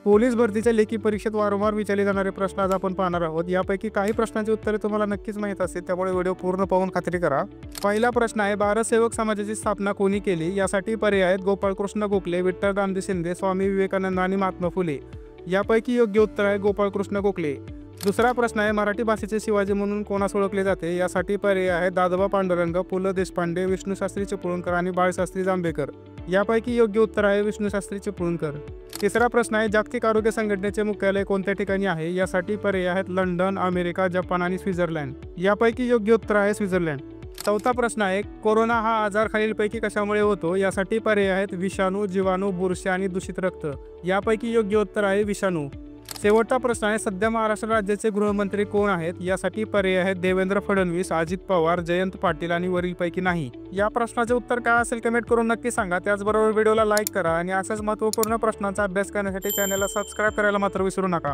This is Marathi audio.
पोलीस भरतीच्या लेखी परीक्षेत वारंवार विचारले जाणारे प्रश्न आज आपण पाहणार आहोत। यापैकी काही प्रश्नांची उत्तरे तुम्हाला नक्कीच माहीत असतील, त्यामुळे व्हिडिओ पूर्ण पाहून खात्री करा। पहिला प्रश्न आहे, भारत सेवक समाजाची स्थापना कोणी केली? यासाठी पर्याय आहेत गोपाळकृष्ण गोखले, विठ्ठल रामजी शिंदे, स्वामी विवेकानंद आणि महात्मा फुले। यापैकी योग्य उत्तर आहे गोपाळकृष्ण गोखले। दुसरा प्रश्न आहे, मराठी भाषेचे शिवाजी म्हणून कोणास ओळखले जाते? यासाठी पर्याय आहे दादोबा पांडुरंग, पु ल देशपांडे, विष्णुशास्त्री चिपळूणकर आणि बाळशास्त्री जांभेकर। यापैकी योग्य उत्तर आहे विष्णुशास्त्री चिपळूणकर। तिसरा प्रश्न आहे, जागतिक आरोग्य संघटनेचे मुख्यालय कोणत्या ठिकाणी आहे? यासाठी पर्याय आहेत लंडन, अमेरिका, जपान आणि स्वित्झर्लंड। यापैकी योग्य उत्तर आहे स्वित्झर्लंड। चौथा प्रश्न आहे, कोरोना हा आजार खालीलपैकी कशामुळे होतो? यासाठी पर्याय आहेत विषाणू, जीवाणू, बुरशी आणि दूषित रक्त। यापैकी योग्य उत्तर आहे विषाणू। शेवटचा प्रश्न आहे, सध्या महाराष्ट्र राज्याचे गृहमंत्री कोण आहेत? यासाठी पर्याय आहेत देवेंद्र फडणवीस, अजित पवार, जयंत पाटील आणि वरीलपैकी नाही। या प्रश्नाचे उत्तर काय असेल कमेंट करून नक्की सांगा। त्याचबरोबर व्हिडिओला लाईक करा आणि अशाच महत्त्वपूर्ण प्रश्नांचा अभ्यास करण्यासाठी चॅनलला सबस्क्राईब करायला मात्र विसरू नका।